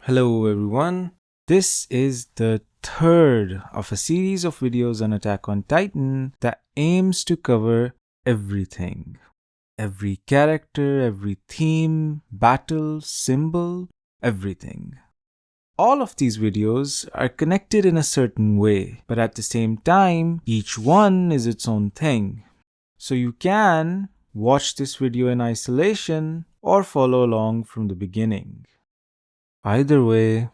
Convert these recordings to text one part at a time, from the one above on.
Hello everyone, this is the third of a series of videos on Attack on Titan that aims to cover everything. Every character, every theme, battle, symbol, everything. All of these videos are connected in a certain way, but at the same time, each one is its own thing. So you can watch this video in isolation or follow along from the beginning. Either way,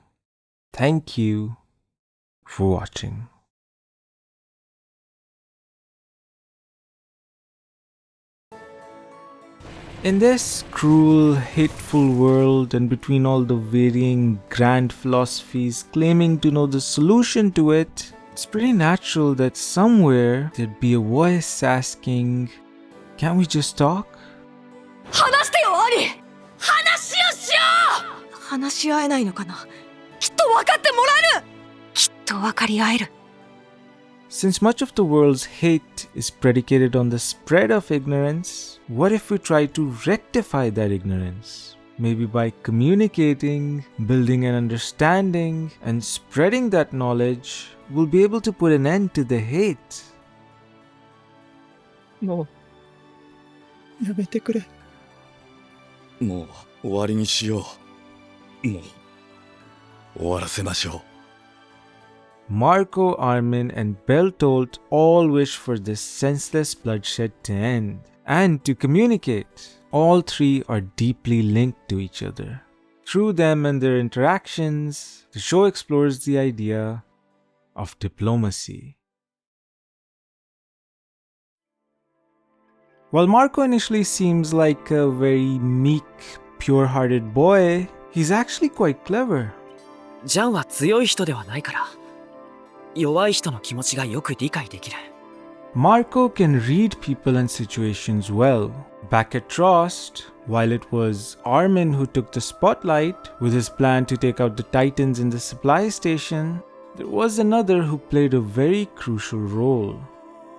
thank you for watching. In this cruel, hateful world, and between all the varying grand philosophies claiming to know the solution to it, it's pretty natural that somewhere there'd be a voice asking, "Can't we just talk?" 話してよ、アリ！話をしよう！話し合えないのかな？きっと分かってもらえる！きっと分かり合える。 Since much of the world's hate is predicated on the spread of ignorance, what if we try to rectify that ignorance? Maybe by communicating, building an understanding, and spreading that knowledge, we'll be able to put an end to the hate. もうやめてくれ。もう終わりにしよう。もう終わらせましょう。 Marco, Armin, and Bertolt all wish for this senseless bloodshed to end and to communicate. All three are deeply linked to each other. Through them and their interactions, the show explores the idea of diplomacy. While Marco initially seems like a very meek, pure-hearted boy, he's actually quite clever. ジャンは強い人ではないから、弱い人の気持ちがよく理解できる。 Marco can read people and situations well. Back at Trost, while it was Armin who took the spotlight with his plan to take out the Titans in the supply station, there was another who played a very crucial role.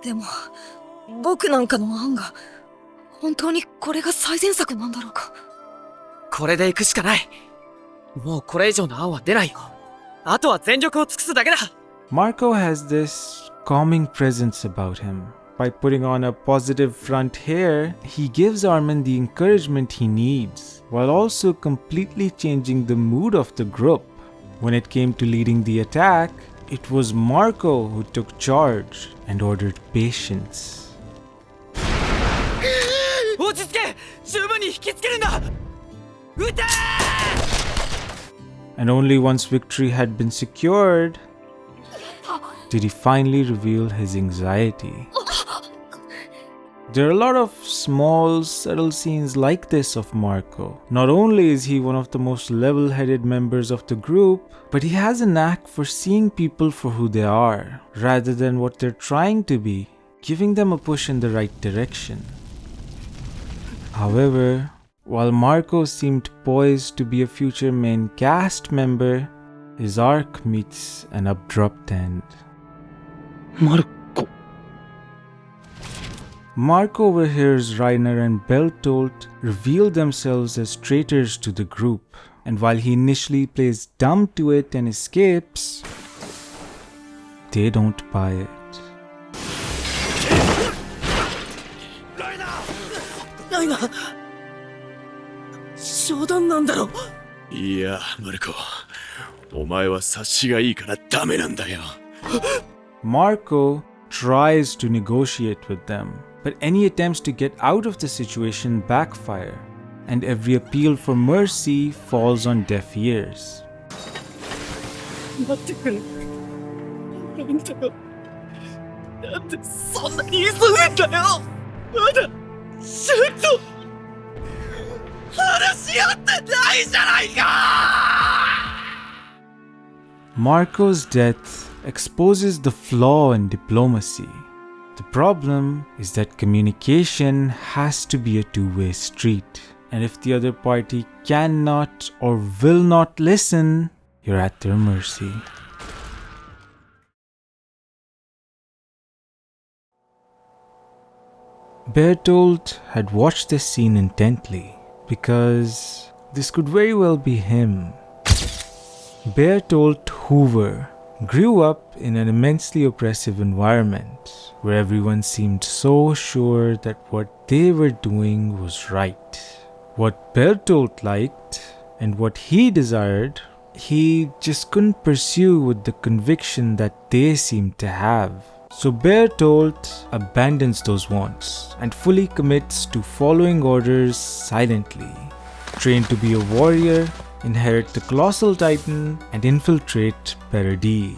でも、僕なんかの案が本当にこれが最善策なんだろうか。これで行くしかない。もうこれ以上の案は出ないよ。あとは全力を尽くすだけだ。 Marco has this calming presence about him. By putting on a positive front here, he gives Armin the encouragement he needs, while also completely changing the mood of the group. When it came to leading the attack, it was Marco who took charge and ordered patience. 落ち着け！十分に引きつけるんだ！撃て！ And only once victory had been secured, did he finally reveal his anxiety. There are a lot of small, subtle scenes like this of Marco. Not only is he one of the most level-headed members of the group, but he has a knack for seeing people for who they are, rather than what they're trying to be, giving them a push in the right direction. However, while Marco seemed poised to be a future main cast member, his arc meets an abrupt end. Marco overhears Reiner and Bertolt reveal themselves as traitors to the group, and while he initially plays dumb to it and escapes, they don't buy it. Reiner! 冗談なんだろ。いや、マルコ。お前は察しがいいからダメなんだよ。Marco tries to negotiate with them, but any attempts to get out of the situation backfire, and every appeal for mercy falls on deaf ears. 待ってくれ。なんだよ。なんでそんなに急ぐんだよ。まだちゃんと話し合ってないじゃないか。 Marco's death exposes the flaw in diplomacy. The problem is that communication has to be a two-way street, and if the other party cannot or will not listen, you're at their mercy. Bertolt had watched this scene intently, because this could very well be him. Bertolt Hoover grew up in an immensely oppressive environment where everyone seemed so sure that what they were doing was right. What Bertolt liked and what he desired, he just couldn't pursue with the conviction that they seemed to have. So Bertolt abandons those wants and fully commits to following orders silently, trained to be a warrior, inherit the colossal titan, and infiltrate Paradis.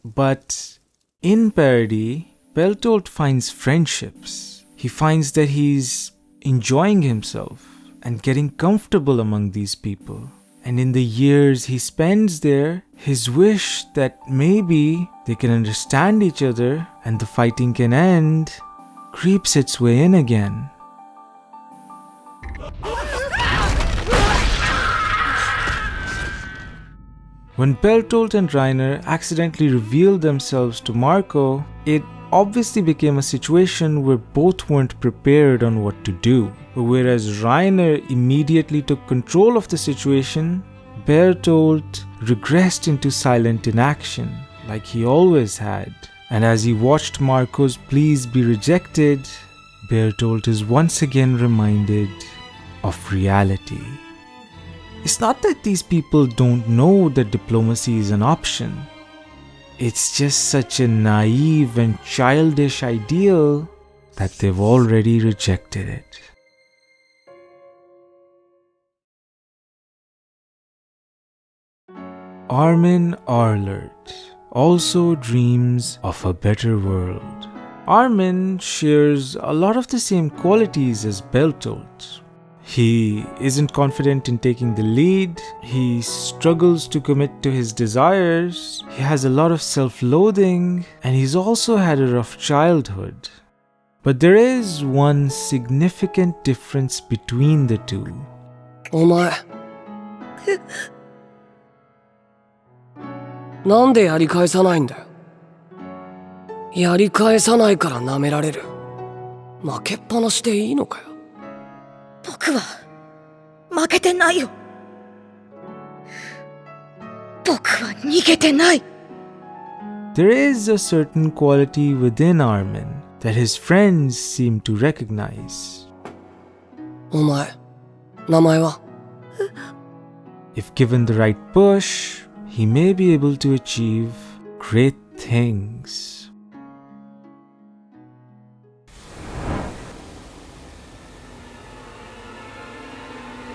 But in Paradis, Bertolt finds friendships. He finds that he's enjoying himself and getting comfortable among these people. And in the years he spends there, his wish that maybe they can understand each other and the fighting can end creeps its way in again. When Bertolt and Rainer accidentally revealed themselves to Marco, it obviously became a situation where both weren't prepared on what to do. Whereas Rainer immediately took control of the situation, Bertolt regressed into silent inaction, like he always had. And as he watched Marco's pleas be rejected, Bertolt is once again reminded of reality. It's not that these people don't know that diplomacy is an option. It's just such a naive and childish ideal that they've already rejected it. Armin Arlert also dreams of a better world. Armin shares a lot of the same qualities as Bertolt. He isn't confident in taking the lead, he struggles to commit to his desires, he has a lot of self-loathing, and he's also had a rough childhood. But there is one significant difference between the two. お前なんでやり返さないんだよ。やり返さないから舐められる。負けっぱなしでいいのかよ。僕は負けてないよ。僕は逃げてない。There is a certain quality within Armin that his friends seem to recognize. お前、名前は？ If given the right push, he may be able to achieve great things.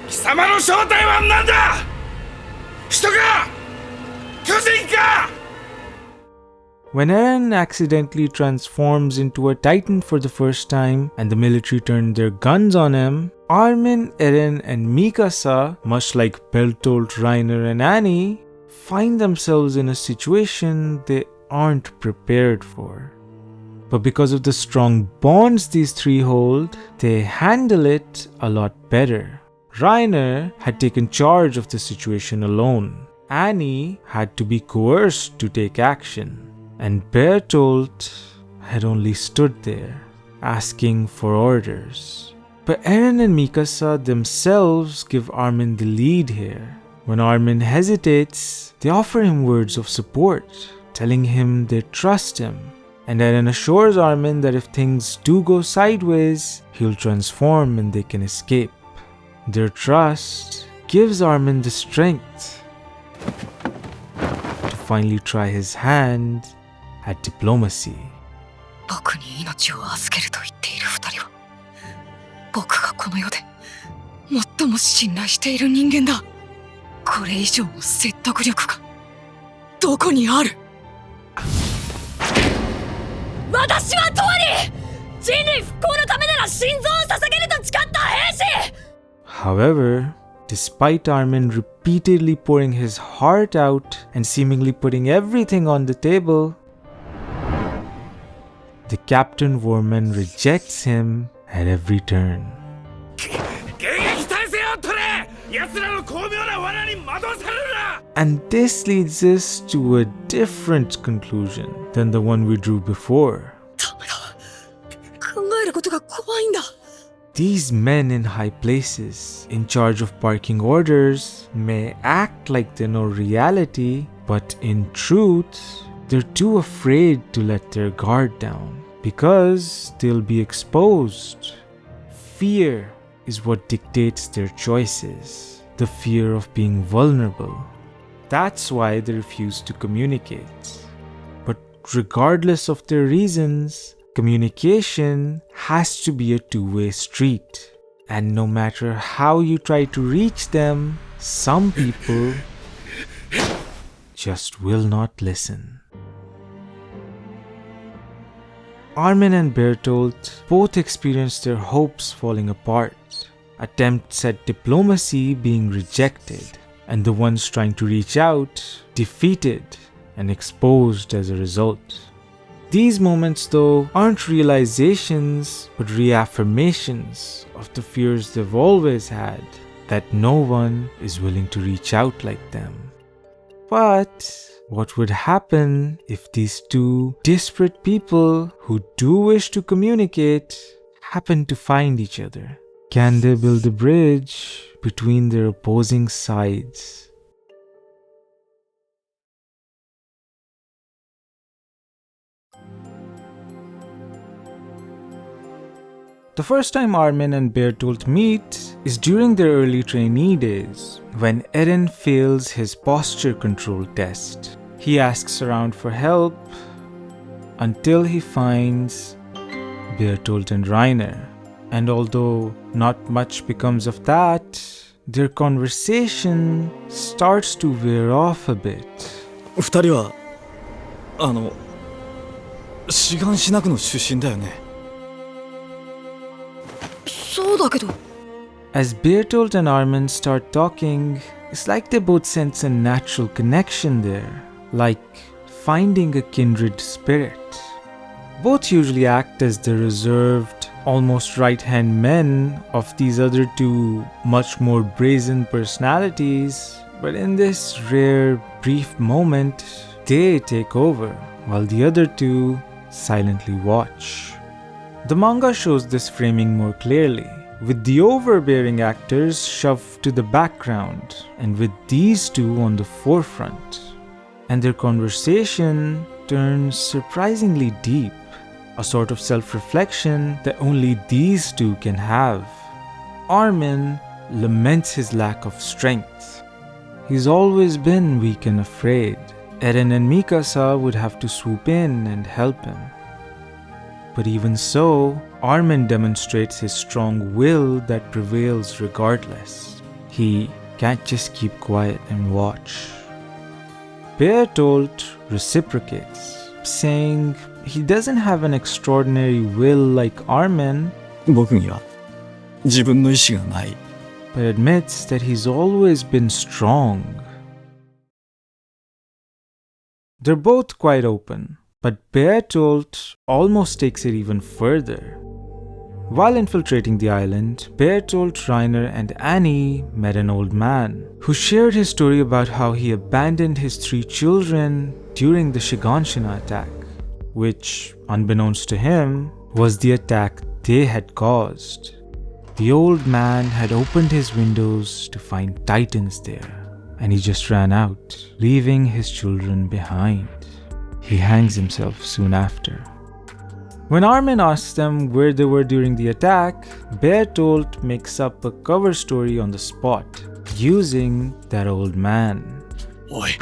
貴様の正体は何だ？人か？巨人か？ When Eren accidentally transforms into a titan for the first time and the military turn their guns on him, Armin, Eren and Mikasa, much like Bertolt, Rainer and Annie, find themselves in a situation they aren't prepared for. But because of the strong bonds these three hold, they handle it a lot better. Rainer had taken charge of the situation alone. Annie had to be coerced to take action. And Bertolt had only stood there, asking for orders. But Eren and Mikasa themselves give Armin the lead here. When Armin hesitates, they offer him words of support, telling him they trust him. And Eren assures Armin that if things do go sideways, he'll transform and they can escape. Their trust gives Armin the strength to finally try his hand at diplomacy. 僕に命を預けると言っている二人は、僕がこの世で最も信頼している人間だ。これ以上の説得力がどこにある？私はとわに人類復興のためなら心臓を捧げると誓った兵士。 However, despite Armin repeatedly pouring his heart out and seemingly putting everything on the table, the Captain Warman rejects him at every turn. And this leads us to a different conclusion than the one we drew before. ダメだ。考えることが怖いんだ。These men in high places, in charge of barking orders, may act like they know reality, but in truth, they're too afraid to let their guard down because they'll be exposed. Fear is what dictates their choices, the fear of being vulnerable. That's why they refuse to communicate. But regardless of their reasons, communication has to be a two-way street. And no matter how you try to reach them, some people just will not listen. Armin and Bertolt both experienced their hopes falling apart, attempts at diplomacy being rejected, and the ones trying to reach out defeated and exposed as a result. These moments, though, aren't realizations but reaffirmations of the fears they've always had, that no one is willing to reach out like them. But what would happen if these two disparate people who do wish to communicate happen to find each other? Can they build a bridge between their opposing sides? The first time Armin and Bertolt meet is during their early trainee days, when Erwin fails his posture control test. He asks around for help until he finds Bertolt and Rainer. And although not much becomes of that, their conversation starts to veer off a bit. 二人は志願しなくの出身だよね。そうだけど。 As Bertolt and Armin start talking, it's like they both sense a natural connection there, like finding a kindred spirit. Both usually act as the reserved, almost right-hand men of these other two much more brazen personalities, but in this rare, brief moment, they take over, while the other two silently watch. The manga shows this framing more clearly, with the overbearing actors shoved to the background, and with these two on the forefront. And their conversation turns surprisingly deep, a sort of self-reflection that only these two can have. Armin laments his lack of strength. He's always been weak and afraid. Eren and Mikasa would have to swoop in and help him. But even so, Armin demonstrates his strong will that prevails regardless. He can't just keep quiet and watch. Bertolt reciprocates, saying he doesn't have an extraordinary will like Armin, 僕には自分の意志がない。 but admits that he's always been strong. They're both quite open, but Bertolt almost takes it even further. While infiltrating the island, Bertolt, Rainer, and Annie met an old man who shared his story about how he abandoned his 3 children during the Shiganshina attack, which, unbeknownst to him, was the attack they had caused. The old man had opened his windows to find titans there, and he just ran out, leaving his children behind. He hangs himself soon after. When Armin asks them where they were during the attack, Bertolt makes up a cover story on the spot, using that old man. おい、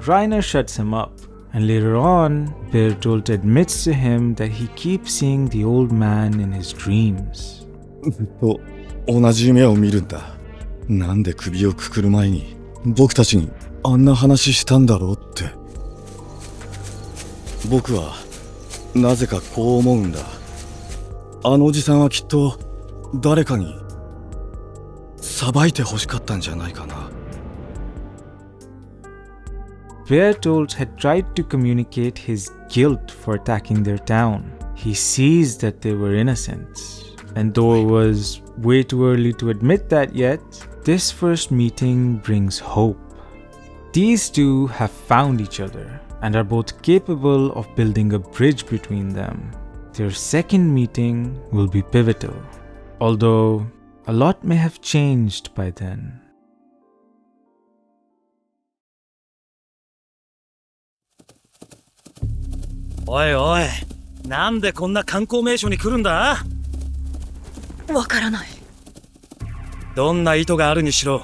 Rainer shuts him up, and later on, Bertolt admits to him that he keeps seeing the old man in his dreams. ずっと同じ夢を見るんだ。なんで首をくくる前に僕たちにあんな話したんだろうって。僕はなぜかこう思うんだ。あのおじさんはきっと誰かに裁いて欲しかったんじゃないかな。Bertolt had tried to communicate his guilt for attacking their town. He sees that they were innocent. And though it was way too early to admit that yet, this first meeting brings hope. These two have found each other and are both capable of building a bridge between them. Their second meeting will be pivotal. Although, a lot may have changed by then.おいおい、なんでこんな観光名所に来るんだ？わからない。どんな意図があるにしろ、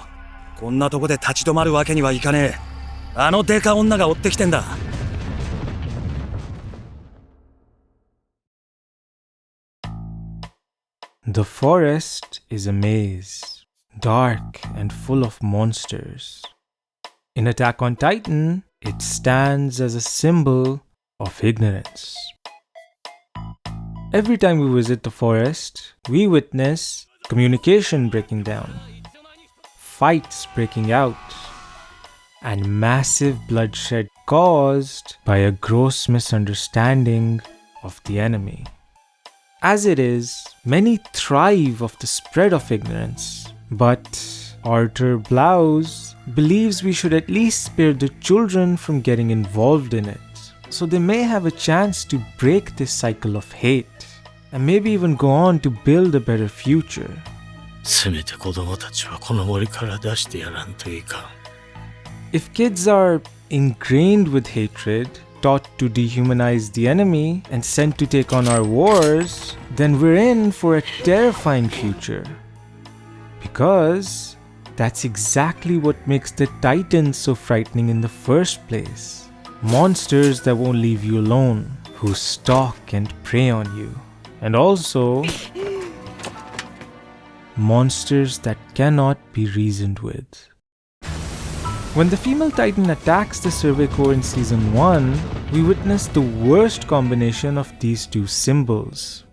こんなとこで立ち止まるわけにはいかねえ。あのデカ女が追ってきてんだ。The forest is a maze, dark and full of monsters. In Attack on Titan, it stands as a symbol of ignorance. Every time we visit the forest, we witness communication breaking down, fights breaking out, and massive bloodshed caused by a gross misunderstanding of the enemy. As it is, many thrive off the spread of ignorance, but Arthur Blouse believes we should at least spare the children from getting involved in it, so they may have a chance to break this cycle of hate, and maybe even go on to build a better future. せめて子供たちはこの森から出してやらんといかん。 If kids are ingrained with hatred, taught to dehumanize the enemy, and sent to take on our wars, then we're in for a terrifying future. Because that's exactly what makes the Titans so frightening in the first place. Monsters that won't leave you alone, who stalk and prey on you. And also, monsters that cannot be reasoned with. When the female Titan attacks the Survey Corp in Season 1, we witness the worst combination of these two symbols.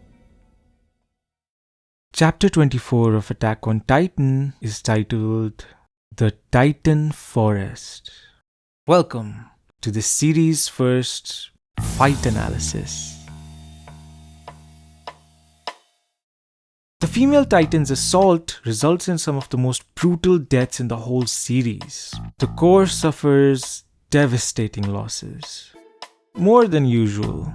Chapter 24 of Attack on Titan is titled The Titan Forest. Welcome to the series' first fight analysis. The female Titan's assault results in some of the most brutal deaths in the whole series. The Corps suffers devastating losses, more than usual.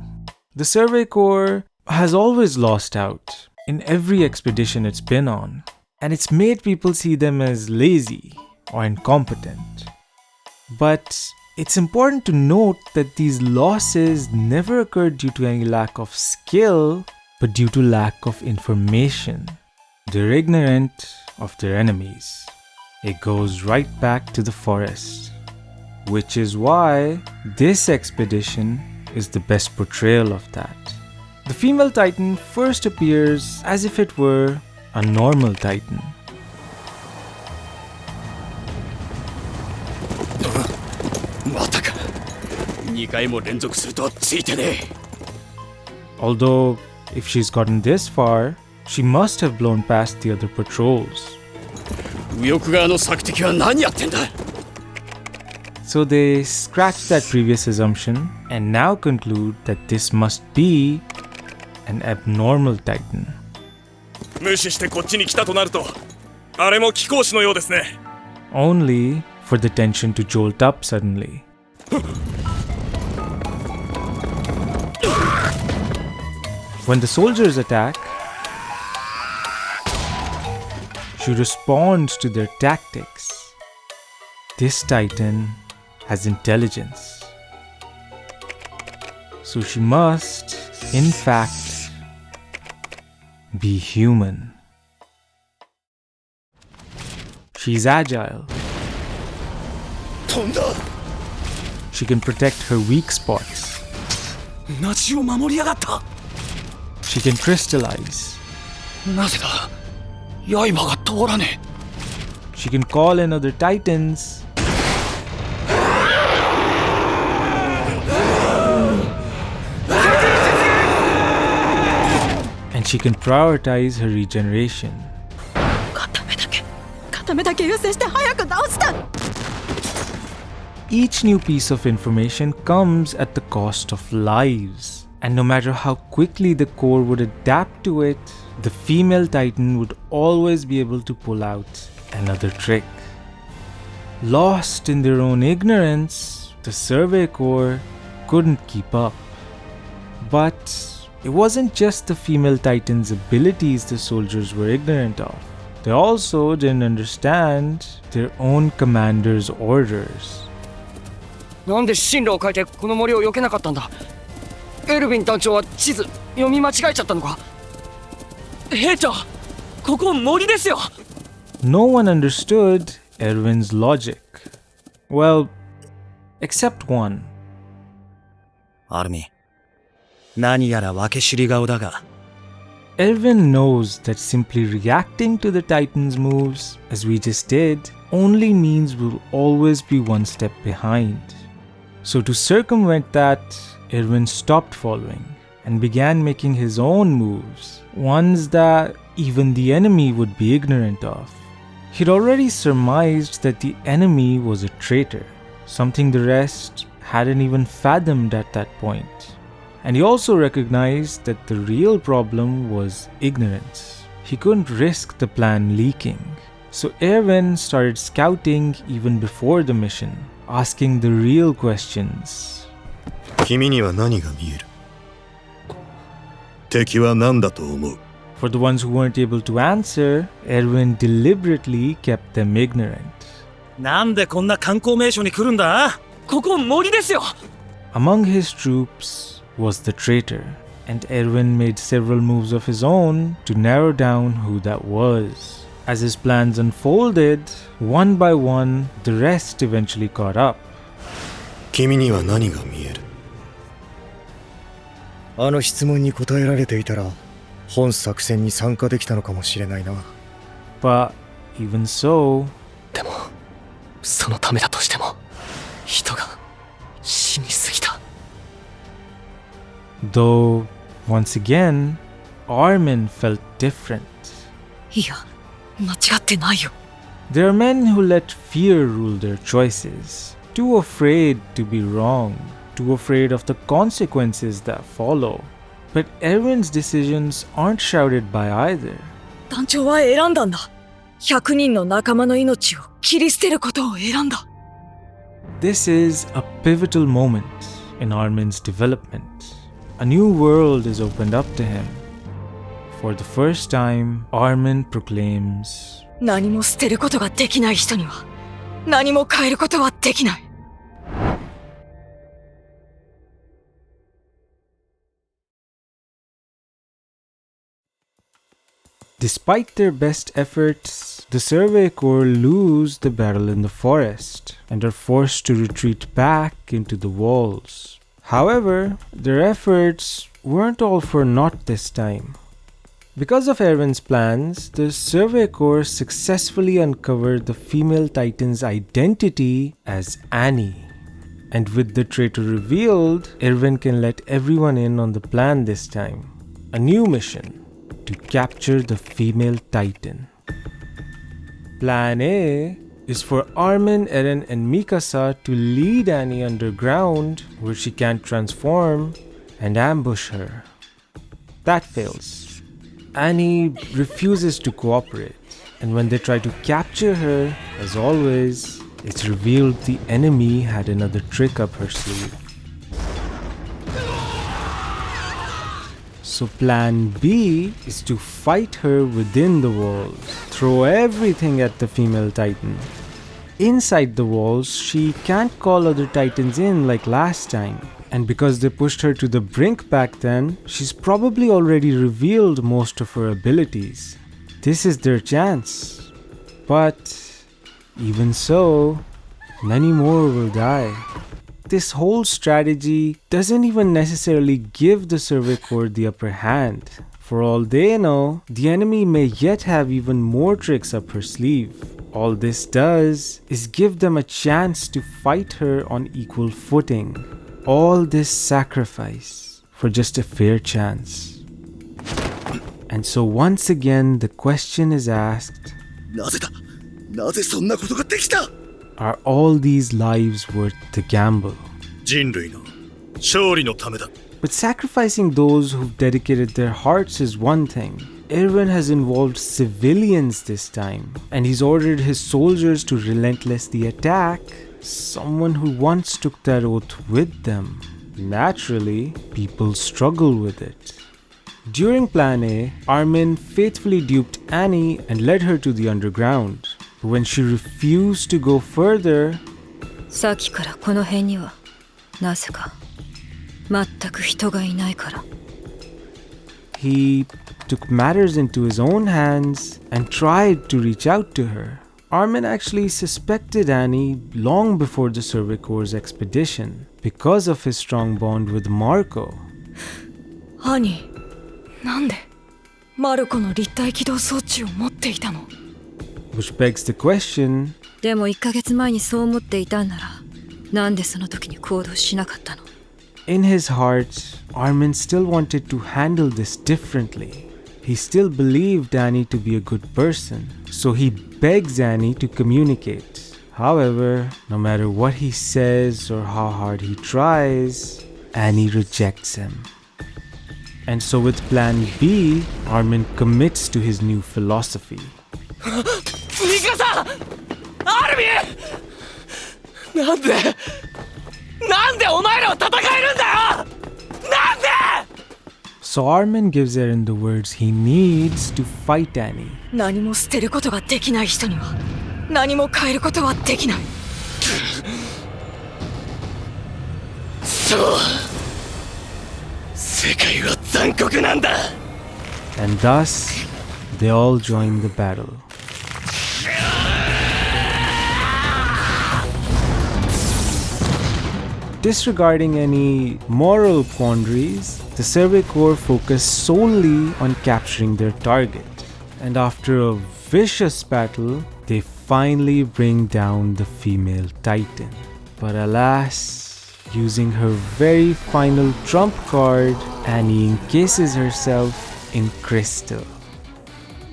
The Survey Corps has always lost out in every expedition it's been on, and it's made people see them as lazy or incompetent. But it's important to note that these losses never occurred due to any lack of skill, but due to lack of information. They're ignorant of their enemies. It goes right back to the forest, which is why this expedition is the best portrayal of that. The female Titan first appears as if it were a normal Titan. Although, if she's gotten this far, she must have blown past the other patrols. So they scratch that previous assumption and now conclude that this must be an abnormal Titan. 無視してこっちに来たとなると、あれも貴公子のようですね。 Only for the tension to jolt up suddenly. When the soldiers attack, she responds to their tactics. This Titan has intelligence. So she must, in fact, be human. She's agile. She can protect her weak spots. She can crystallize. She can call in other Titans. And she can prioritize her regeneration. Each new piece of information comes at the cost of lives. And no matter how quickly the Corps would adapt to it, the female Titan would always be able to pull out another trick. Lost in their own ignorance, the Survey Corps couldn't keep up. But It wasn't just the female titans' abilities the soldiers were ignorant of. They also didn't understand their own commander's orders. なんで進路を変えてこの森を避けなかったんだ。エルヴィン団長は地図読み間違えちゃったのか。兵長、ここ森ですよ。No one understood Erwin's logic. Well, except one. アルミン、何やら分け知り顔だが。Erwin knows that simply reacting to the Titan's moves, as we just did, only means we'll always be one step behind. So to circumvent that, Erwin stopped following and began making his own moves, ones that even the enemy would be ignorant of. He'd already surmised that the enemy was a traitor, something the rest hadn't even fathomed at that point. And he also recognized that the real problem was ignorance. He couldn't risk the plan leaking. So Erwin started scouting even before the mission, asking the real questions. 君には何が見える？敵は何だと思う？ For the ones who weren't able to answer, Erwin deliberately kept them ignorant. なんでこんな観光名所に来るんだ？ここ森ですよ。Among his troops was the traitor, and Erwin made several moves of his own to narrow down who that was. As his plans unfolded, one by one, the rest eventually caught up. 君には何が見える？あの質問に答えられていたら本作戦に参加できたのかもしれないな。But even so, でもそのためだとしても人が死にすぎた。though once again, Armin felt different. いや、間違ってないよ。 There are men who let fear rule their choices, too afraid to be wrong, too afraid of the consequences that follow. But Erwin's decisions aren't shrouded by either. 団長は選んだんだ。100人の仲間の命を切り捨てることを選んだ。This is a pivotal moment in Armin's development. A new world is opened up to him. For the first time, Armin proclaims, 何も捨てることができない人には何も変えることはできない。Despite their best efforts, the Survey Corp lose the battle in the forest and are forced to retreat back into the walls. However, their efforts weren't all for naught this time. Because of Erwin's plans, the Survey Corp successfully uncovered the female Titan's identity as Annie. And with the traitor revealed, Erwin can let everyone in on the plan this time. A new mission. To capture the female Titan. Plan A is for Armin, Eren and Mikasa to lead Annie underground where she can't transform and ambush her. That fails. Annie refuses to cooperate, and when they try to capture her, as always, it's revealed the enemy had another trick up her sleeve. So plan B is to fight her within the walls, throw everything at the female Titan. Inside the walls, she can't call other Titans in like last time. And because they pushed her to the brink back then, she's probably already revealed most of her abilities. This is their chance. But even so, many more will die. This whole strategy doesn't even necessarily give the Survey Corp the upper hand. For all they know, the enemy may yet have even more tricks up her sleeve. All this does is give them a chance to fight her on equal footing. All this sacrifice for just a fair chance. And so once again the question is asked, なぜだ？なぜそんなことができた？ are all these lives worth the gamble? 人類の勝利のためだ。 But sacrificing those who've dedicated their hearts is one thing. Erwin has involved civilians this time, and he's ordered his soldiers to relentlessly attack someone who once took that oath with them. Naturally, people struggle with it. During Plan A, Armin faithfully duped Annie and led her to the underground. But when she refused to go further, さっきからこの辺にはなぜか全く人がいないから。 he took matters into his own hands and tried to reach out to her. Armin actually suspected Annie long before the Survey Corps' expedition because of his strong bond with Marco. アニ、なんでマルコの立体起動装置を持っていたの？ Which begs the question, でも1ヶ月前にそう思っていたんなら、なんでその時に行動しなかったの？ in his heart, Armin still wanted to handle this differently. He still believed Annie to be a good person, so he begs Annie to communicate. However, no matter what he says or how hard he tries, Annie rejects him. And so with Plan B, Armin commits to his new philosophy. ミカさん、アルミン、なんでお前らは戦えるんだよ。なんで So Armin gives Eren the words he needs to fight Annie. 何も捨てることができない人には何も変えることはできない。そう、世界は残酷なんだ。 And thus, they all join the battle. Disregarding any moral quandaries, the Survey Corps focus solely on capturing their target. And after a vicious battle, they finally bring down the female Titan. But alas, using her very final trump card, Annie encases herself in crystal.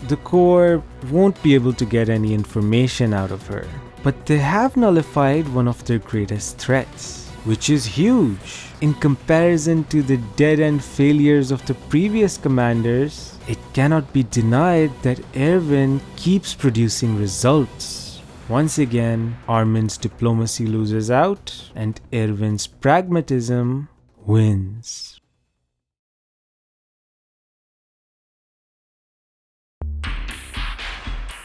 The Corps won't be able to get any information out of her, but they have nullified one of their greatest threats, which is huge. In comparison to the dead-end failures of the previous commanders, it cannot be denied that Erwin keeps producing results. Once again, Armin's diplomacy loses out and Erwin's pragmatism wins.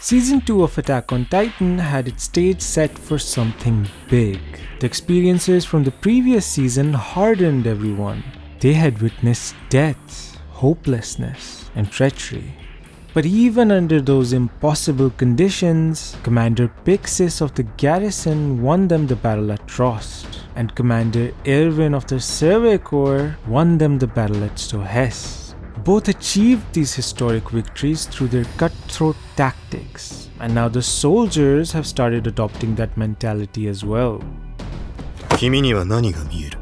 Season 2 of Attack on Titan had its stage set for something big. The experiences from the previous season hardened everyone. They had witnessed death, hopelessness, and treachery. But even under those impossible conditions, Commander Pixis of the garrison won them the battle at Trost, and Commander Erwin of the Survey Corps won them the battle at Stohess. Both achieved these historic victories through their cutthroat tactics, and now the soldiers have started adopting that mentality as well. 君には何が見える？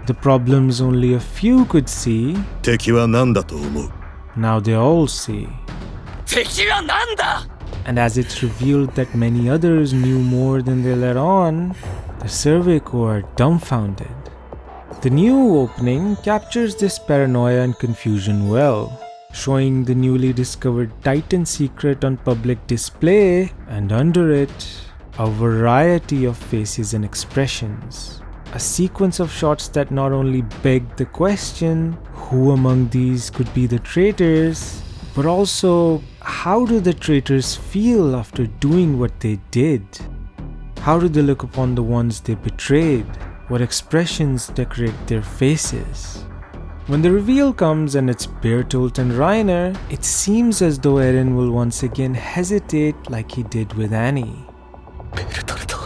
The problems only a few could see, 敵は何だと思う？ now they all see. 敵はなんだ。 And as it's revealed that many others knew more than they let on, the Survey Corps are dumbfounded. The new opening captures this paranoia and confusion well, showing the newly discovered Titan secret on public display, and under it, a variety of faces and expressions. A sequence of shots that not only beg the question, who among these could be the traitors, but also, how do the traitors feel after doing what they did? How do they look upon the ones they betrayed? What expressions decorate their faces? When the reveal comes and it's Bertolt and Reiner, it seems as though Eren will once again hesitate like he did with Annie. ベルトルト、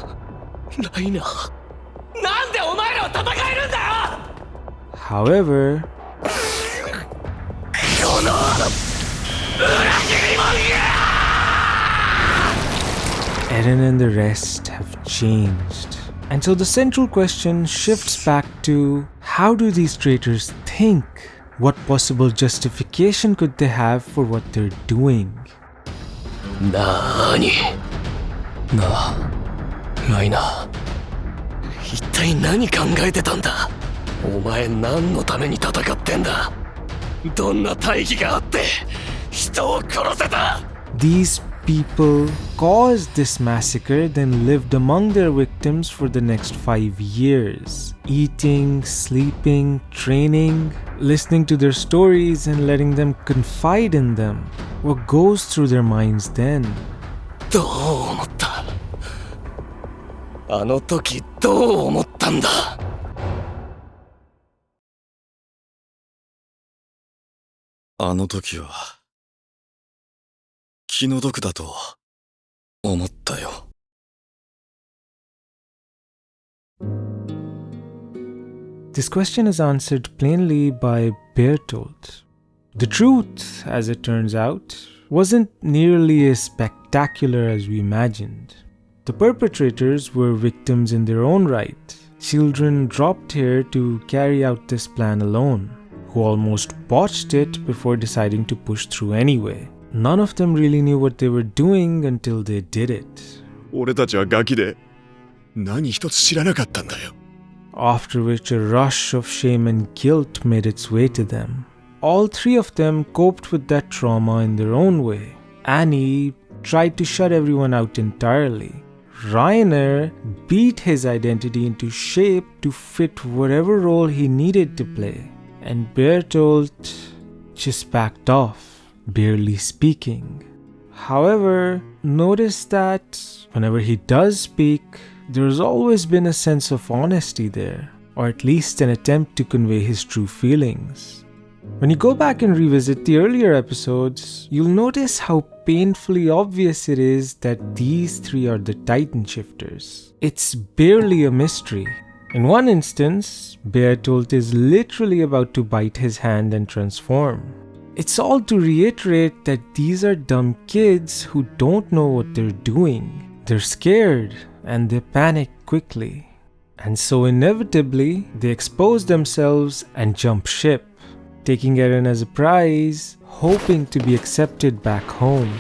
ライナー、なんでお前らは戦えるんだよ。 However, この裏切り者が Eren and the rest have changed. And so the central question shifts back to, how do these traitors think? What possible justification could they have for what they're doing? なーになあ、ライナー、一体何考えてたんだ。お前何のために戦ってんだ。どんな大義があって人を殺せた。 These people caused this massacre then lived among their victims for the next 5 years, eating, sleeping, training, listening to their stories and letting them confide in them. What goes through their minds then? どう思った？あの時どう思ったんだ？あの時は気の毒だと思ったよ。This question is answered plainly by Bertolt. The truth, as it turns out, wasn't nearly as spectacular as we imagined. The perpetrators were victims in their own right, children dropped here to carry out this plan alone, who almost botched it before deciding to push through anyway. None of them really knew what they were doing until they did it. 俺たちはガキで何一つ知らなかったんだよ。 After which a rush of shame and guilt made its way to them. All three of them coped with that trauma in their own way. Annie tried to shut everyone out entirely. Rainer beat his identity into shape to fit whatever role he needed to play. And Bertolt just backed off, barely speaking. However, notice that whenever he does speak, there's always been a sense of honesty there, or at least an attempt to convey his true feelings. When you go back and revisit the earlier episodes, you'll notice how painfully obvious it is that these three are the Titan shifters. It's barely a mystery. In one instance, Bertolt is literally about to bite his hand and transform. It's all to reiterate that these are dumb kids who don't know what they're doing. They're scared and they panic quickly. And so inevitably, they expose themselves and jump ship, taking Erwin as a prize, hoping to be accepted back home.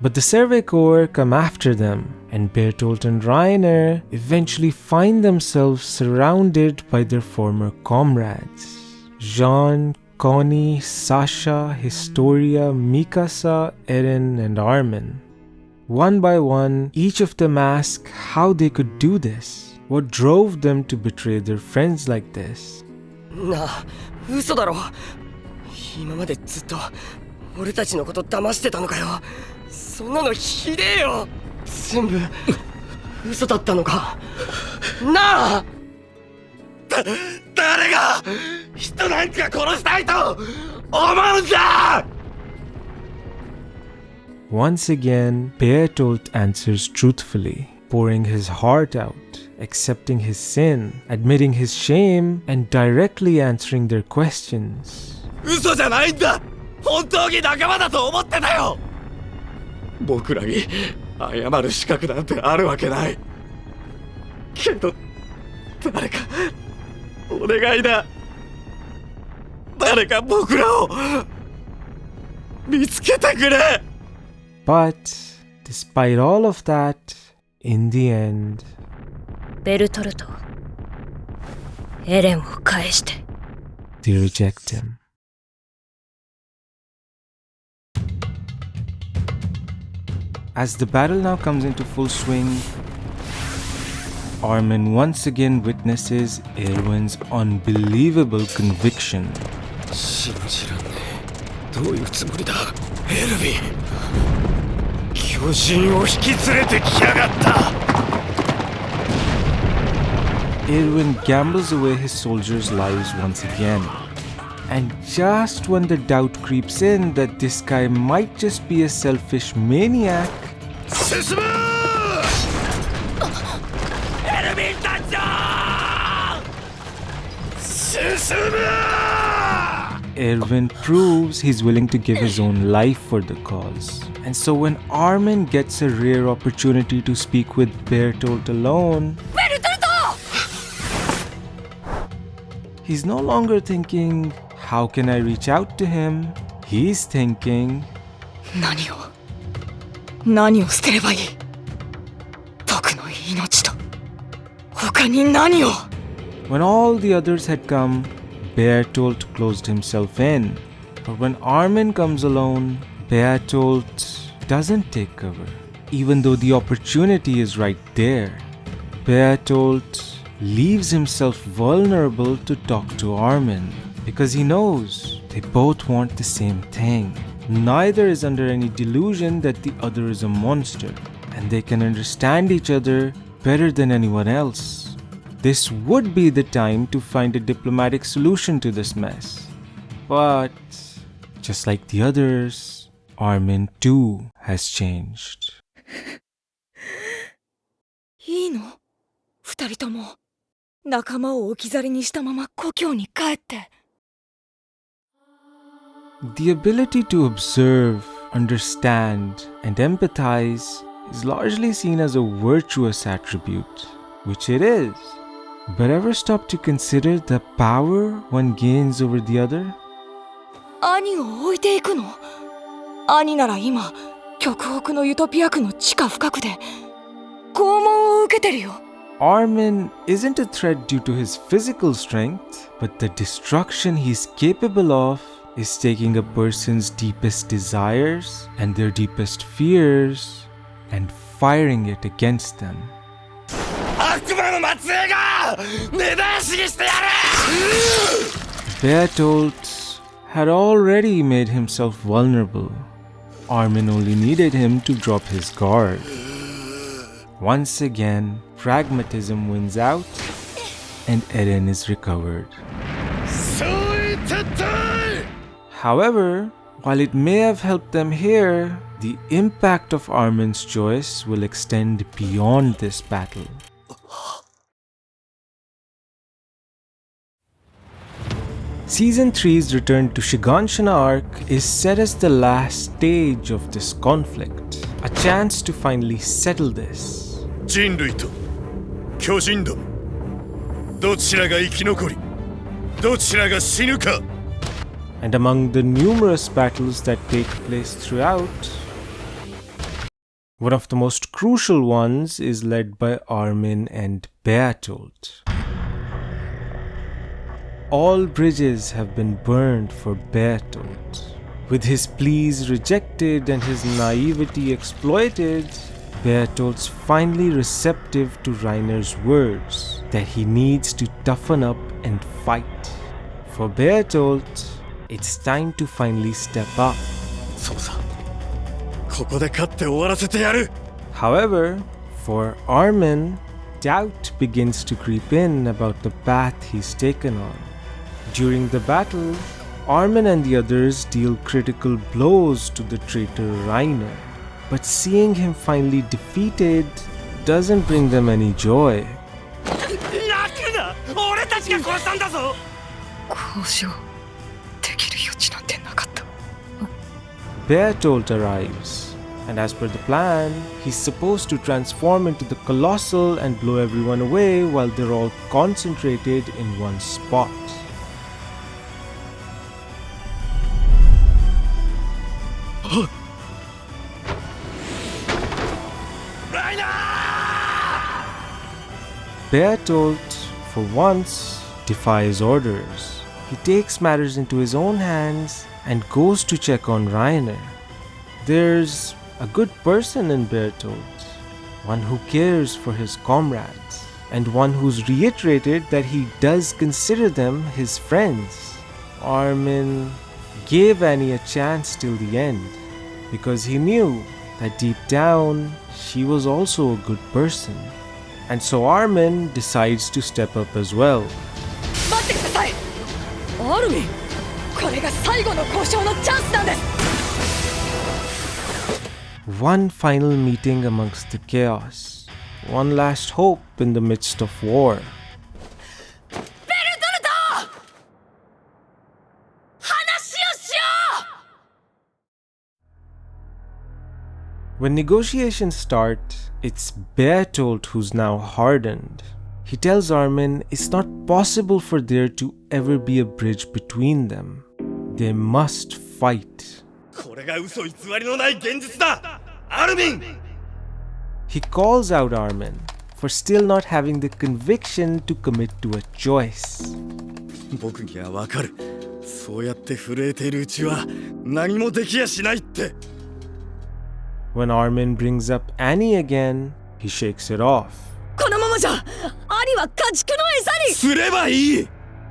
But the Survey Corp come after them, and Bertolt and Rainer eventually find themselves surrounded by their former comrades. Jean, Connie, Sasha, Historia, Mikasa, Eren, and Armin. One by one, each of them ask how they could do this. What drove them to betray their friends like this? なあ、嘘だろ。今までずっと俺たちのこと騙してたのかよ。そんなのひでえよ。全部嘘だったのか。なあ。誰が人なんか殺したいと思うんだ。 Once again, Bertolt answers truthfully, pouring his heart out, accepting his sin, admitting his shame, and directly answering their questions. 嘘じゃないんだ。本当に仲間だと思ってたよ。僕らに謝る資格なんてあるわけない。けど誰かお願いだ。誰か僕らを見つけてくれ。 But despite all of that, in the end, ベルトルト、エレンを返して。 they reject him. As the battle now comes into full swing, Armin once again witnesses Erwin's unbelievable conviction. 信じらんねえ。どういうつもりだ、エルヴィン。巨人を引き連れてきやがった。 Erwin gambles away his soldiers' lives once again. And just when the doubt creeps in that this guy might just be a selfish maniac, 進む！エルヴィンたちよ！進む！ Erwin proves he's willing to give his own life for the cause. And so when Armin gets a rare opportunity to speak with Bertolt alone, he's no longer thinking, how can I reach out to him? He's thinking, 何を捨てればいい。徳の命と他に何を。 when all the others had come, Bertolt closed himself in. But when Armin comes alone, Bertolt doesn't take cover, even though the opportunity is right there. Bertolt leaves himself vulnerable to talk to Armin because he knows they both want the same thing. Neither is under any delusion that the other is a monster, and they can understand each other better than anyone else. This would be the time to find a diplomatic solution to this mess. But just like the others, Armin too has changed. いいの？二人とも仲間を置き去りにしたまま故郷に帰って。The ability to observe, understand, and empathize is largely seen as a virtuous attribute, which it is. But ever stop to consider the power one gains over the other? 兄を置いていくの？兄なら今、極北のユトピア区の地下深くで拷問を受けてるよ。Armin isn't a threat due to his physical strength, but the destruction he's capable of is taking a person's deepest desires and their deepest fears and firing it against them. 悪魔の末裔が根絶やしにしてやる! Bertolt had already made himself vulnerable. Armin only needed him to drop his guard. Once again, pragmatism wins out and Eren is recovered. However, while it may have helped them here, the impact of Armin's choice will extend beyond this battle. Season 3's return to Shiganshina arc is set as the last stage of this conflict, a chance to finally settle this. 人類と巨人ども、どちらが生き残り、どちらが死ぬか。 And among the numerous battles that take place throughout, one of the most crucial ones is led by Armin and Bertolt. All bridges have been burned for Bertolt. With his pleas rejected and his naivety exploited, Bertolt's finally receptive to Reiner's words that he needs to toughen up and fight. For Bertolt, it's time to finally step up. そうさ。ここで勝って終わらせてやる。 However, for Armin, doubt begins to creep in about the path he's taken on. During the battle, Armin and the others deal critical blows to the traitor Reiner. But seeing him finally defeated doesn't bring them any joy. 泣くな! 俺たちが殺したんだぞ! 交渉できる余地なんてなかった。Bertolt arrives, and as per the plan, he's supposed to transform into the Colossal and blow everyone away while they're all concentrated in one spot. Bertolt, for once, defies orders. He takes matters into his own hands and goes to check on Reiner. There's a good person in Bertolt, one who cares for his comrades, and one who's reiterated that he does consider them his friends. Armin gave Annie a chance till the end, because he knew that deep down she was also a good person. And so Armin decides to step up as well. 待ってください。アルミン、これが最後の交渉のチャンスなんです。One final meeting amongst the chaos. One last hope in the midst of war. ベルトルト！話をしよう！ When negotiations start, it's Bertolt who's now hardened. He tells Armin it's not possible for there to ever be a bridge between them. They must fight. これが嘘偽りのない現実だ! Armin! He calls out Armin for still not having the conviction to commit to a choice. 僕にはわかる。そうやって震えているうちは何もできやしないって。 When Armin brings up Annie again, he shakes it off. このままじゃアリは家畜の餌に。すればいい。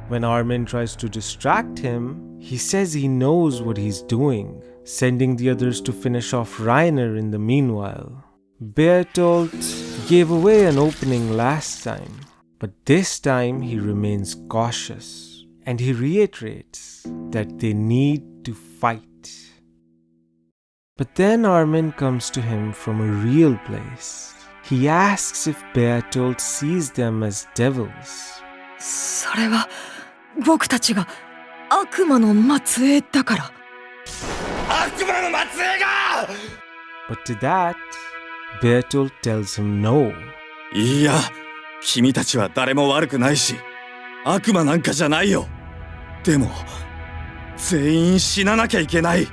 When Armin tries to distract him, he says he knows what he's doing, sending the others to finish off Reiner in the meanwhile. Bertolt gave away an opening last time, but this time he remains cautious, and he reiterates that they need to fight. But then Armin comes to him from a real place. He asks if Bertolt sees them as devils. それは僕たちが悪魔の末裔だから。悪魔の末裔が。 But to that, Bertolt tells him no. いや、君たちは誰も悪くないし、悪魔なんかじゃないよ。でも、全員死ななきゃいけない。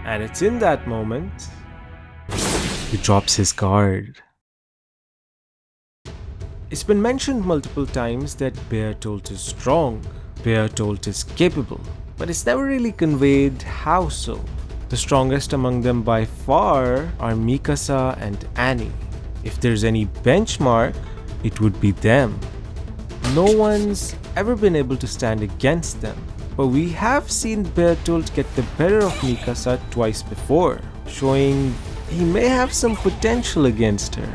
And it's in that moment he drops his guard. It's been mentioned multiple times that Bertolt is strong, Bertolt is capable, but it's never really conveyed how so. The strongest among them by far are Mikasa and Annie. If there's any benchmark, it would be them. No one's ever been able to stand against them. But we have seen Bertolt get the better of Mikasa twice before, showing he may have some potential against her.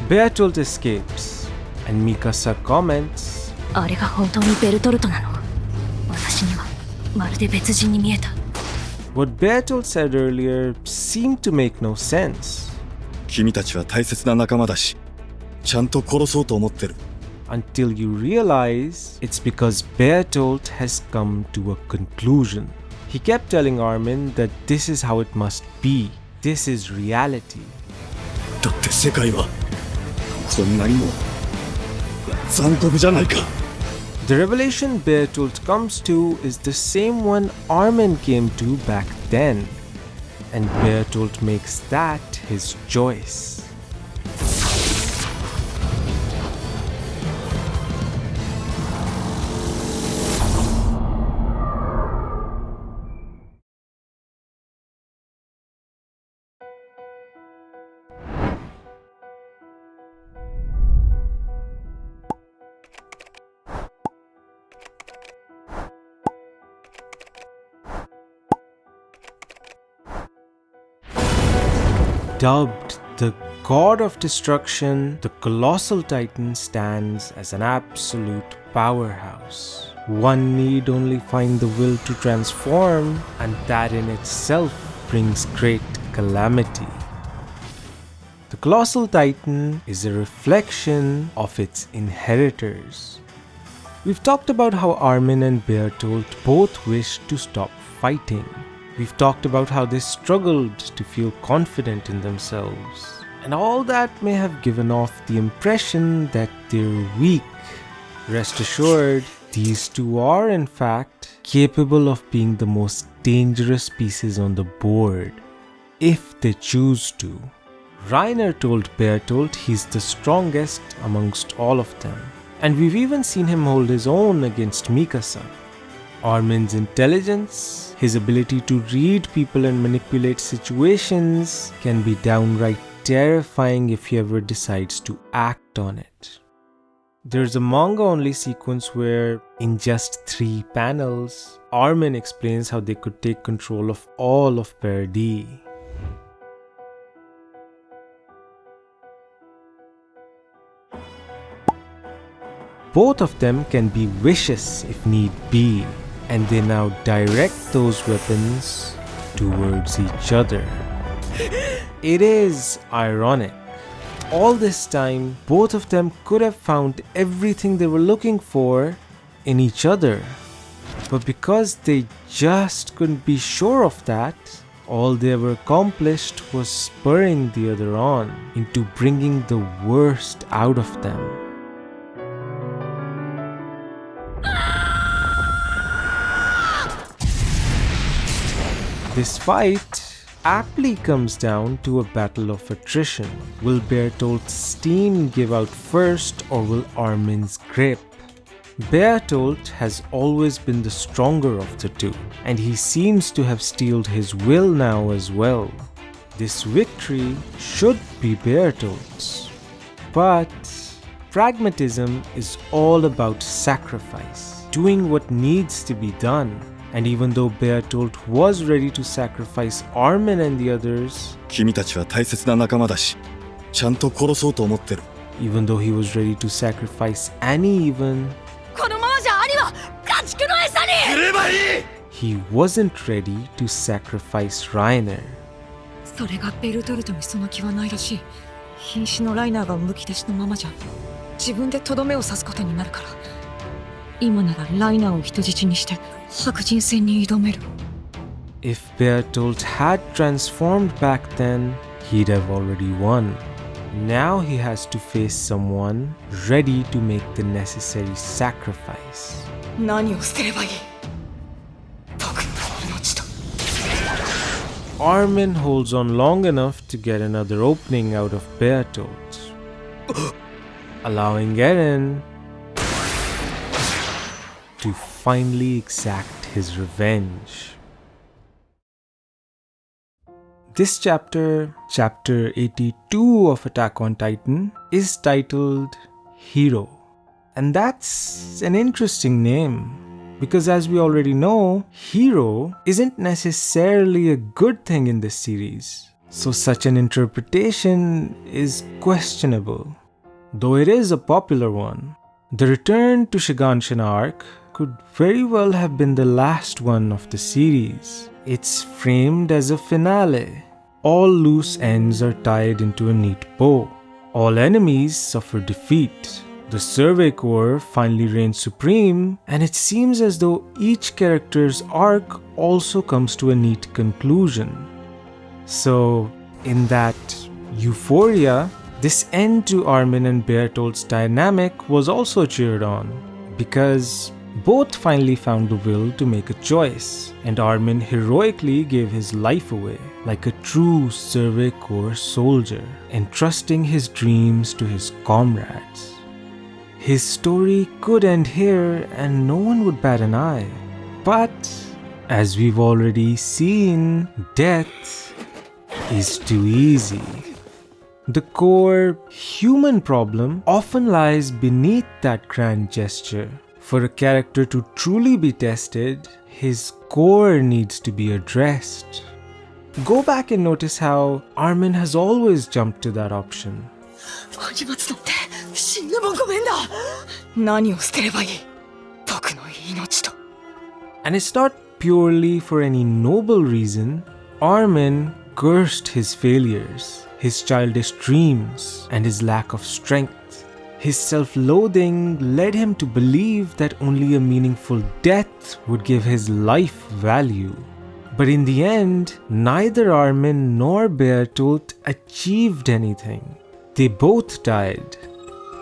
Bertolt escapes, and Mikasa comments, あれが本当にベルトルトなの。私にはまるで別人に見えた。 What Bertolt said earlier seemed to make no sense. 君たちは大切な仲間だし、ちゃんと殺そうと思ってる。 Until you realize it's because Bertolt has come to a conclusion. He kept telling Armin that this is how it must be. This is reality. だって世界はこんなにも残酷じゃないか。 The revelation Bertolt comes to is the same one Armin came to back then, and Bertolt makes that his choice. Dubbed the God of Destruction, the Colossal Titan stands as an absolute powerhouse. One need only find the will to transform, and that in itself brings great calamity. The Colossal Titan is a reflection of its inheritors. We've talked about how Armin and Bertolt both wished to stop fighting. We've talked about how they struggled to feel confident in themselves. And all that may have given off the impression that they're weak. Rest assured, these two are in fact capable of being the most dangerous pieces on the board, if they choose to. Reiner told Bertolt he's the strongest amongst all of them. And we've even seen him hold his own against Mikasa. Armin's intelligence, his ability to read people and manipulate situations can be downright terrifying if he ever decides to act on it. There's a manga-only sequence where, in just 3 panels, Armin explains how they could take control of all of Paradis. Both of them can be vicious if need be, and they now direct those weapons towards each other. It is ironic. All this time, both of them could have found everything they were looking for in each other. But because they just couldn't be sure of that, all they ever accomplished was spurring the other on into bringing the worst out of them. This fight aptly comes down to a battle of attrition. Will Bertolt's steam give out first, or will Armin's grip? Bertolt has always been the stronger of the two, and he seems to have steeled his will now as well. This victory should be Bertolt's. But pragmatism is all about sacrifice, doing what needs to be done. And even though Bertolt was ready to sacrifice Armin and the others, 君たちは大切な仲間だし、ちゃんと殺そうと思ってる。 even though he was ready to sacrifice Annie even, このままじゃ兄は家畜の餌に。すればいい。 he wasn't ready to sacrifice Rainer. それがベルトルトにその気はないらしい。瀕死のライナーがむき出しのままじゃ自分でとどめを刺すことになるから、今ならライナーを人質にして白人戦に挑める。 If Bertolt had transformed back then, he'd have already won. Now he has to face someone ready to make the necessary sacrifice. 何を捨てればいい？僕の命と。 Armin holds on long enough to get another opening out of Bertolt, allowing Erwin to finally exact his revenge. This chapter, chapter 82 of Attack on Titan, is titled Hero. And that's an interesting name, because as we already know, hero isn't necessarily a good thing in this series. So such an interpretation is questionable, though it is a popular one. The return to Shiganshina arc could very well have been the last one of the series. It's framed as a finale. All loose ends are tied into a neat bow. All enemies suffer defeat. The Survey Corp finally reigns supreme, and it seems as though each character's arc also comes to a neat conclusion. So, in that euphoria, this end to Armin and Bertolt's dynamic was also cheered on, because both finally found the will to make a choice, and Armin heroically gave his life away, like a true Survey Corps soldier, entrusting his dreams to his comrades. His story could end here and no one would bat an eye. But, as we've already seen, death is too easy. The core human problem often lies beneath that grand gesture. For a character to truly be tested, his core needs to be addressed. Go back and notice how Armin has always jumped to that option. 始末なんて死んでもごめんだ。何を捨てればいい？僕の命と。 And it's not purely for any noble reason. Armin cursed his failures, his childish dreams, and his lack of strength. His self-loathing led him to believe that only a meaningful death would give his life value. But in the end, neither Armin nor Bertolt achieved anything. They both died.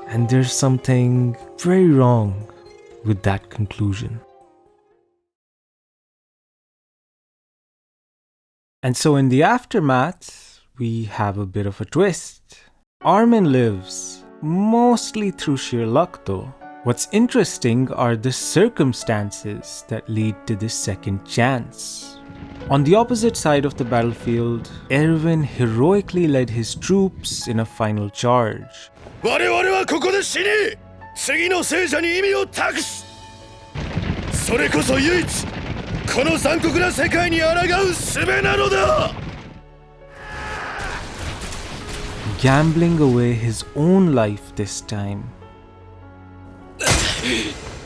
And there's something very wrong with that conclusion. And so in the aftermath, we have a bit of a twist. Armin lives, mostly through sheer luck though. What's interesting are the circumstances that lead to this second chance. On the opposite side of the battlefield, Erwin heroically led his troops in a final charge. 我々はここで死に、次の聖者に意味を託す。それこそ唯一、この残酷な世界に抗う術なのだ。Gambling away his own life this time.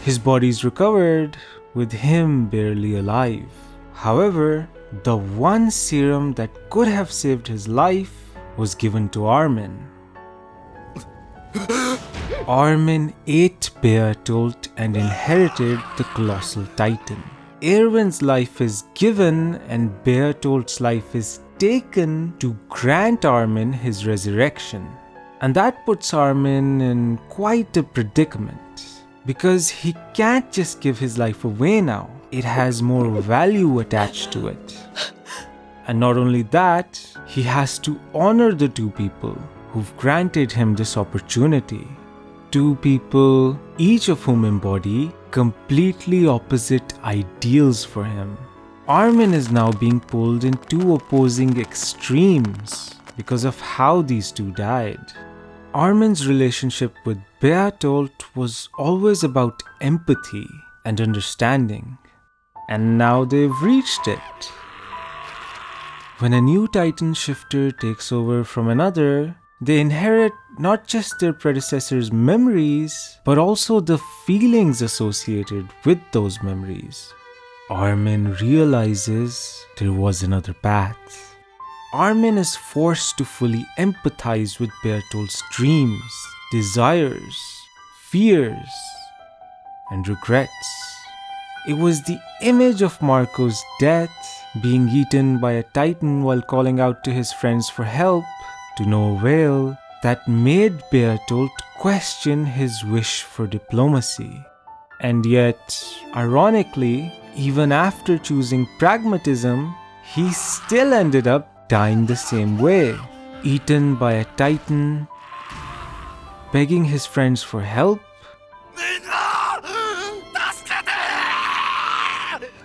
His body's recovered, with him barely alive. However, the one serum that could have saved his life was given to Armin. Armin ate Bertolt and inherited the colossal titan. Erwin's life is given and Bertolt's life is taken to grant Armin his resurrection. And that puts Armin in quite a predicament, because he can't just give his life away now. It has more value attached to it. And not only that, he has to honor the two people who've granted him this opportunity. Two people, each of whom embody completely opposite ideals for him. Armin is now being pulled in two opposing extremes because of how these two died. Armin's relationship with Bertolt was always about empathy and understanding, and now they've reached it. When a new Titan shifter takes over from another, they inherit not just their predecessor's memories, but also the feelings associated with those memories. Armin realizes there was another path. Armin is forced to fully empathize with Bertolt's dreams, desires, fears, and regrets. It was the image of Marco's death, being eaten by a Titan while calling out to his friends for help, to no avail, that made Bertolt question his wish for diplomacy. And yet, ironically, even after choosing pragmatism, he still ended up dying the same way, eaten by a Titan, begging his friends for help.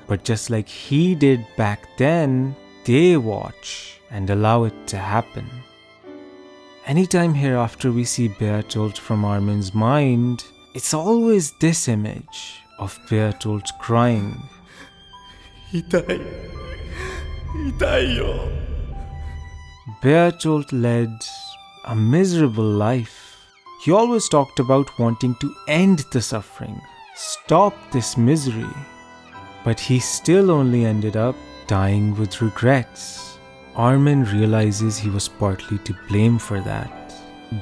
But just like he did back then, they watch and allow it to happen. Anytime hereafter we see Bertolt from Armin's mind, it's always this image of Bertolt crying. 痛い。痛いよ。 Bertolt led a miserable life. He always talked about wanting to end the suffering, stop this misery. But he still only ended up dying with regrets. Armin realizes he was partly to blame for that.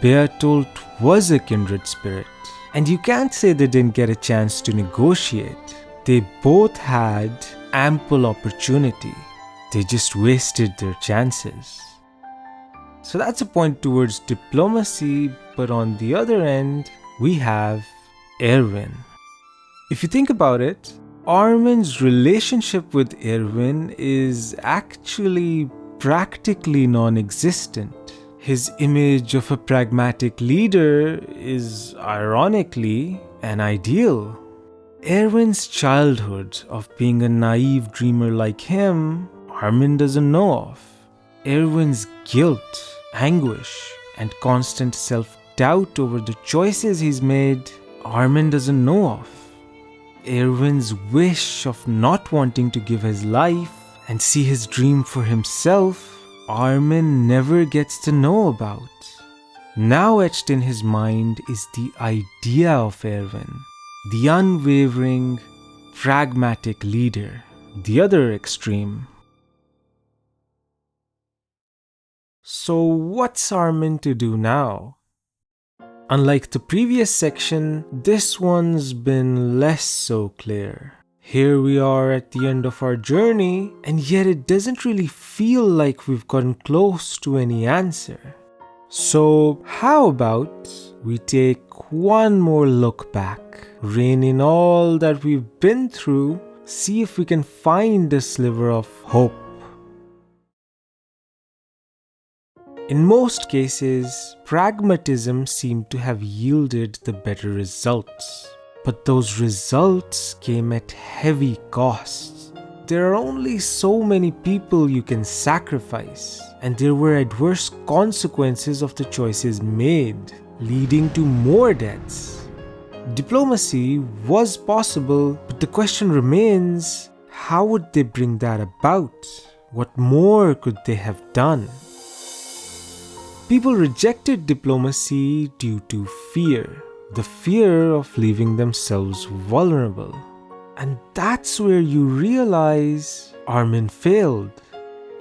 Bertolt was a kindred spirit, and you can't say they didn't get a chance to negotiate. They both had ample opportunity. They just wasted their chances. So that's a point towards diplomacy, but on the other end, we have Erwin. If you think about it, Armin's relationship with Erwin is actually practically non-existent. His image of a pragmatic leader is ironically an ideal. Erwin's childhood of being a naive dreamer like him, Armin doesn't know of. Erwin's guilt, anguish, and constant self-doubt over the choices he's made, Armin doesn't know of. Erwin's wish of not wanting to give his life and see his dream for himself, Armin never gets to know about. Now etched in his mind is the idea of Erwin, the unwavering, pragmatic leader, the other extreme. So what's Armin to do now? Unlike the previous section, this one's been less so clear. Here we are at the end of our journey, and yet it doesn't really feel like we've gotten close to any answer. So how about we take one more look back, rein in all that we've been through, see if we can find a sliver of hope. In most cases, pragmatism seemed to have yielded the better results. But those results came at heavy costs. There are only so many people you can sacrifice, and there were adverse consequences of the choices made, leading to more deaths. Diplomacy was possible, but the question remains, how would they bring that about? What more could they have done? People rejected diplomacy due to fear. The fear of leaving themselves vulnerable. And that's where you realize Armin failed.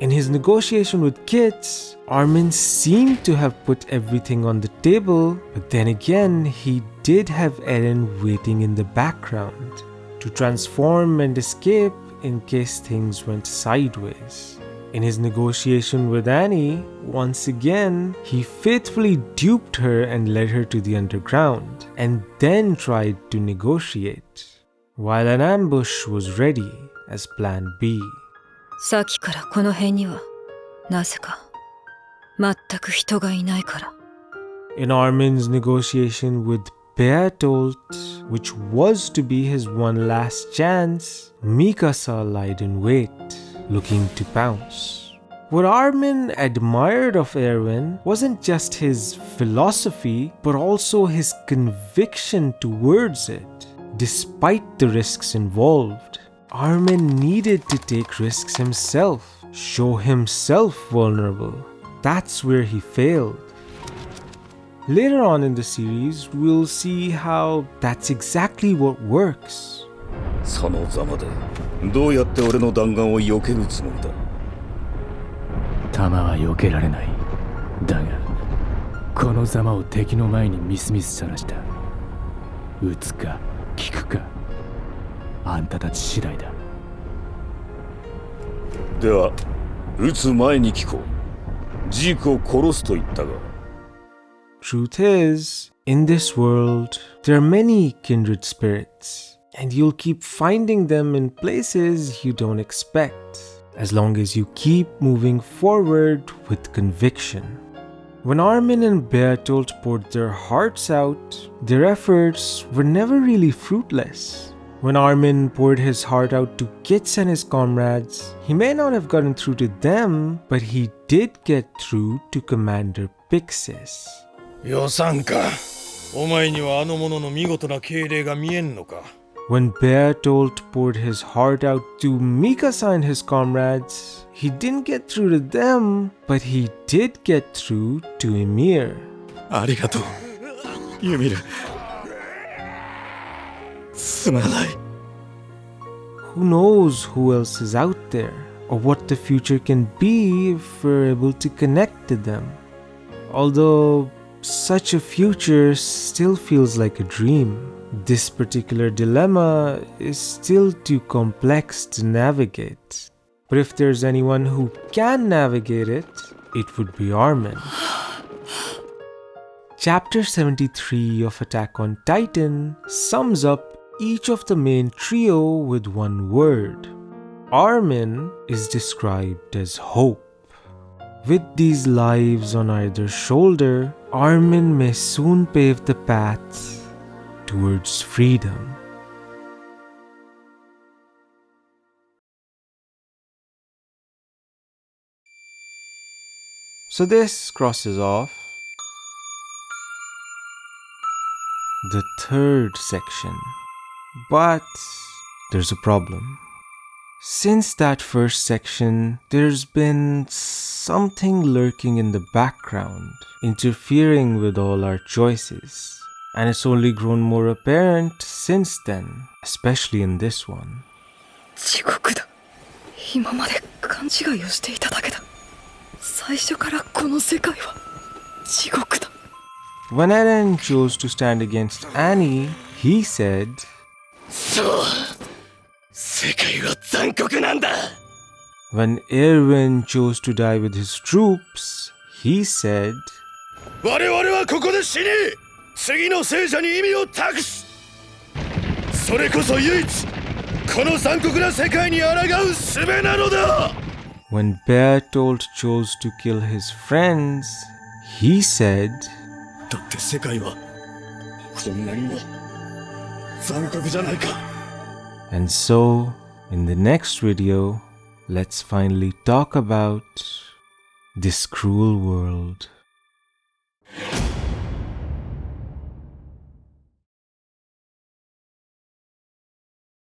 In his negotiation with Kits, Armin seemed to have put everything on the table, but then again, he did have Eren waiting in the background to transform and escape in case things went sideways. In his negotiation with Annie, once again, he faithfully duped her and led her to the underground, and then tried to negotiate, while an ambush was ready as plan B. さっきからこの辺にはなぜか全く人がいないから。 In Armin's negotiation with Bertolt, which was to be his one last chance, Mikasa lied in wait, looking to pounce. What Armin admired of Erwin wasn't just his philosophy, but also his conviction towards it. Despite the risks involved, Armin needed to take risks himself, show himself vulnerable. That's where he failed. Later on in the series, we'll see how that's exactly what works. そのざまでどうやって俺の弾丸を避けるつもりだ。弾は避けられない。だがこのざまを敵の前にみすみすさらした。撃つか聞くか、あんたたち次第だ。では撃つ前に聞こう。ジークを殺すと言ったが。 Truth is, in this world, there are many kindred spirits, and you'll keep finding them in places you don't expect, as long as you keep moving forward with conviction. When Armin and Bertolt poured their hearts out, their efforts were never really fruitless. When Armin poured his heart out to Kits and his comrades, he may not have gotten through to them, but he did get through to Commander Pixis. 予算か。お前にはあの者の見事な敬礼が見えんのか。When Bertolt poured his heart out to Mikasa and his comrades, he didn't get through to them, but he did get through to Ymir. ありがとう、ユミル。すまない。Who knows who else is out there, or what the future can be if we're able to connect to them. Although such a future still feels like a dream. This particular dilemma is still too complex to navigate. But if there's anyone who can navigate it, it would be Armin. Chapter 73 of Attack on Titan sums up each of the main trio with one word. Armin is described as hope. With these lives on either shoulder, Armin may soon pave the path towards freedom. So this crosses off the third section. But there's a problem. Since that first section, there's been something lurking in the background, interfering with all our choices. And it's only grown more apparent since then, especially in this one. 地獄だ。今まで勘違いをしていただけだ。最初からこの世界は地獄だ。When Eren chose to stand against Annie, he said, そう、世界は残酷なんだ。 When Erwin chose to die with his troops, he said, 我々はここで死に、次の聖者に意味を託す。それこそ唯一この残酷な世界に抗う術なのだ。 When Bertolt chose to kill his friends, he said, だって世界はこんなにも残酷じゃないか。 And so, in the next video, let's finally talk about this cruel world.